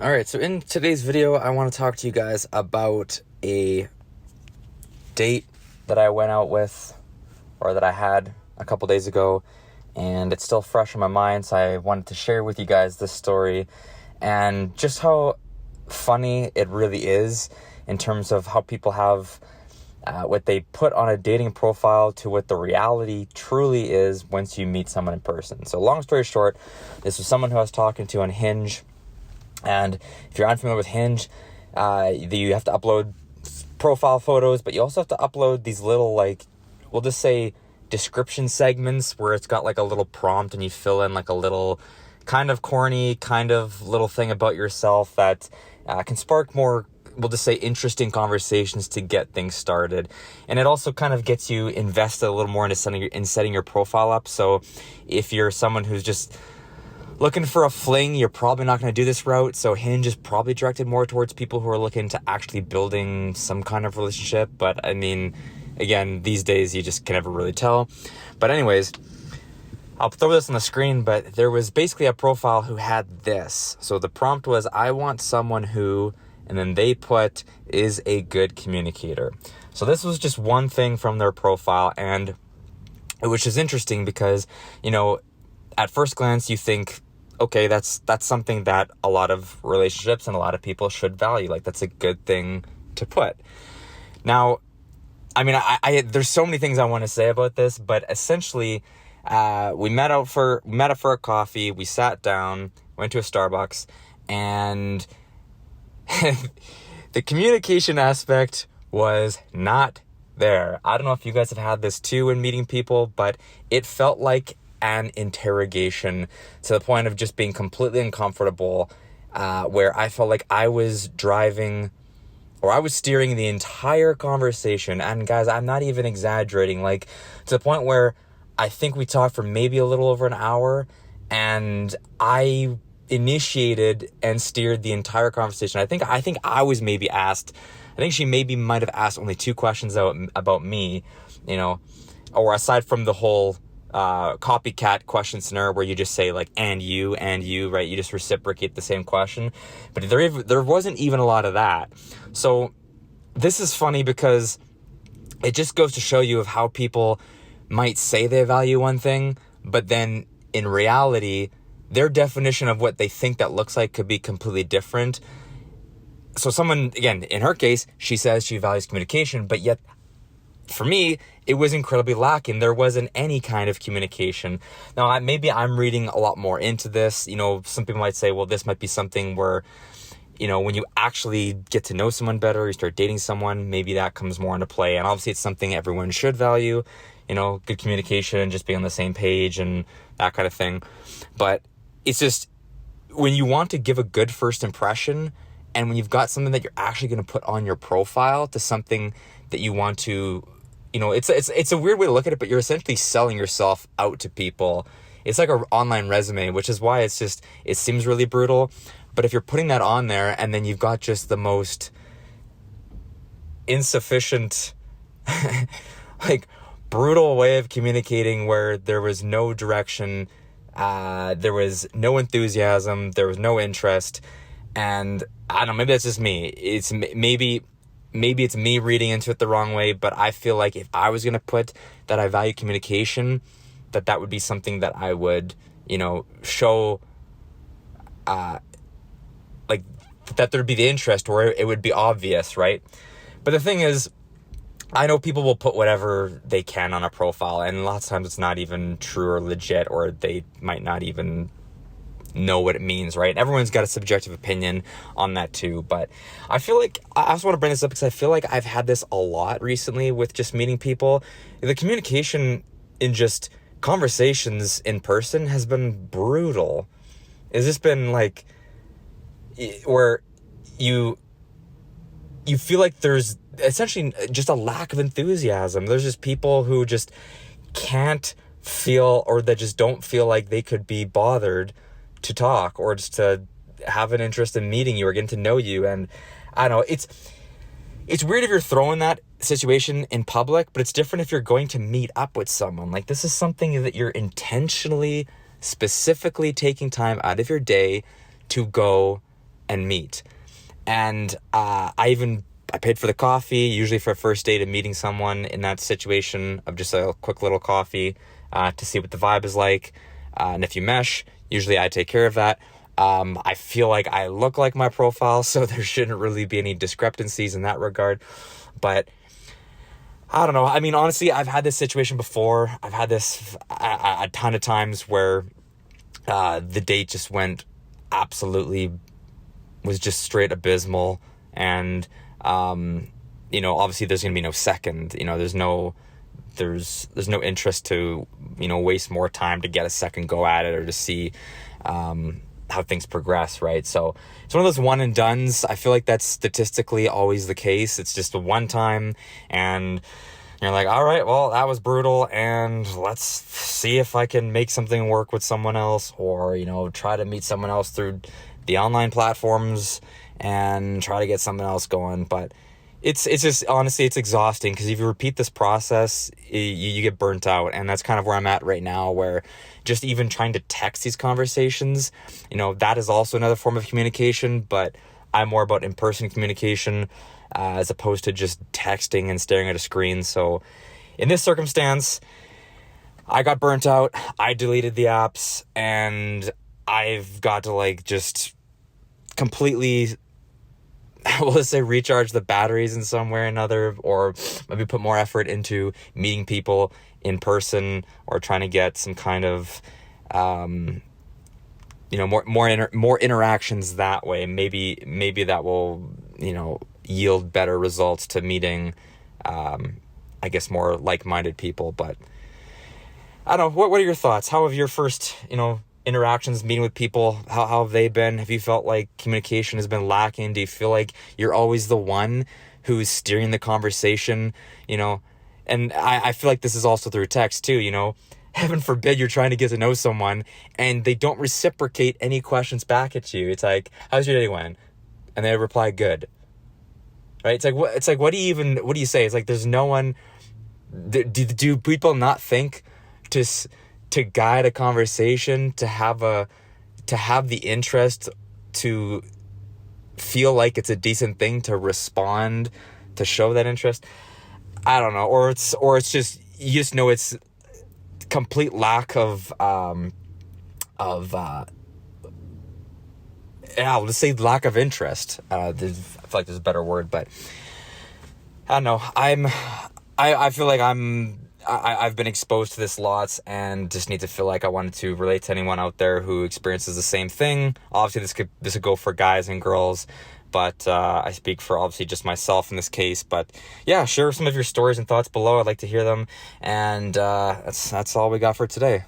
All right, so in today's video, I want to talk to you guys about a date that I went out with, or that I had a couple days ago, and it's still fresh in my mind, so I wanted to share with you guys this story and just how funny it really is in terms of how people have what they put on a dating profile to what the reality truly is once you meet someone in person. So long story short, this was someone who I was talking to on Hinge. And if you're unfamiliar with Hinge, you have to upload profile photos, but you also have to upload these little, we'll just say description segments where it's got like a little prompt and you fill in like a little kind of corny, kind of little thing about yourself that can spark more, we'll just say interesting conversations to get things started. And it also kind of gets you invested a little more in setting your profile up. So if you're someone who's just looking for a fling, you're probably not going to do this route. So Hinge is probably directed more towards people who are looking to actually building some kind of relationship. But I mean, again, these days you just can never really tell. But anyways, I'll throw this on the screen, but there was basically a profile who had this. So the prompt was, I want someone who, and then they put, is a good communicator. So this was just one thing from their profile, and which is interesting because, at first glance you think, okay, that's something that a lot of relationships and a lot of people should value. Like, that's a good thing to put. Now, I mean, I there's so many things I want to say about this, but essentially, we met up for a coffee. We sat down, went to a Starbucks, and the communication aspect was not there. I don't know if you guys have had this too in meeting people, but it felt like an interrogation to the point of just being completely uncomfortable, where I felt like I was driving or I was steering the entire conversation. And guys, I'm not even exaggerating, like to the point where I think we talked for maybe a little over an hour, and I initiated and steered the entire conversation. I think I was maybe asked, I think she might have asked only 2 questions about me, or aside from the whole copycat question scenario where you just say like, and you, right? You just reciprocate the same question. But there wasn't even a lot of that. So this is funny because it just goes to show you of how people might say they value one thing, but then in reality, their definition of what they think that looks like could be completely different. So someone, again, in her case, she says she values communication, but yet for me, it was incredibly lacking. There wasn't any kind of communication. Now, maybe I'm reading a lot more into this. Some people might say, well, this might be something where, when you actually get to know someone better, you start dating someone, maybe that comes more into play. And obviously it's something everyone should value, good communication, just being on the same page and that kind of thing. But it's just when you want to give a good first impression, and when you've got something that you're actually going to put on your profile to something that you want to, it's a weird way to look at it, but you're essentially selling yourself out to people. It's like an online resume, which is why it seems really brutal. But if you're putting that on there and then you've got just the most insufficient, brutal way of communicating where there was no direction, there was no enthusiasm, there was no interest, and I don't know, maybe that's just me. It's maybe it's me reading into it the wrong way, but I feel like if I was going to put that I value communication, that would be something that I would, show, that there'd be the interest, or it would be obvious, right? But the thing is, I know people will put whatever they can on a profile, and lots of times it's not even true or legit, or they might not even know what it means, right? Everyone's got a subjective opinion on that too. But I feel like I also want to bring this up because I feel like I've had this a lot recently with just meeting people. The communication in just conversations in person has been brutal. It's just been like where you feel like there's essentially just a lack of enthusiasm. There's just people who just can't feel, or that just don't feel like they could be bothered to talk or just to have an interest in meeting you or getting to know you. And I don't know, it's weird if you're throwing that situation in public, but it's different if you're going to meet up with someone. Like, this is something that you're intentionally, specifically taking time out of your day to go and meet. And I paid for the coffee, usually for a first date of meeting someone in that situation of just a quick little coffee to see what the vibe is like. And if you mesh, usually I take care of that. I feel like I look like my profile, so there shouldn't really be any discrepancies in that regard. But I don't know. I mean, honestly, I've had this situation before. I've had this a ton of times where the date just was just straight abysmal. And, obviously there's going to be no second, there's no interest to, waste more time to get a second go at it or to see, how things progress, right? So it's one of those one and dones. I feel like that's statistically always the case. It's just a one time and you're like, all right, well, that was brutal, and let's see if I can make something work with someone else, or, try to meet someone else through the online platforms and try to get something else going. But it's just, honestly, it's exhausting, because if you repeat this process, you get burnt out. And that's kind of where I'm at right now, where just even trying to text these conversations, that is also another form of communication, but I'm more about in-person communication as opposed to just texting and staring at a screen. So in this circumstance, I got burnt out. I deleted the apps, and I've got to just completely, let's say, recharge the batteries in some way or another, or maybe put more effort into meeting people in person, or trying to get some kind of, more interactions that way. Maybe that will, yield better results to meeting, I guess, more like-minded people. But I don't know. What are your thoughts? How have your first, interactions, meeting with people, how have they been? Have you felt like communication has been lacking? Do you feel like you're always the one who's steering the conversation? And I feel like this is also through text too. Heaven forbid you're trying to get to know someone and they don't reciprocate any questions back at you. It's like, how's your day going? And they reply, good. Right? It's like, what do you say? It's like, there's no one. Do people not think to guide a conversation, to have the interest, to feel like it's a decent thing to respond, to show that interest? I don't know. Or it's just, you just know it's complete lack of let's say lack of interest. I feel like there's a better word, but I don't know. I feel like I've been exposed to this lots, and just need to feel like I wanted to relate to anyone out there who experiences the same thing. Obviously, this could go for guys and girls, but I speak for obviously just myself in this case. But yeah, share some of your stories and thoughts below. I'd like to hear them, and that's all we got for today.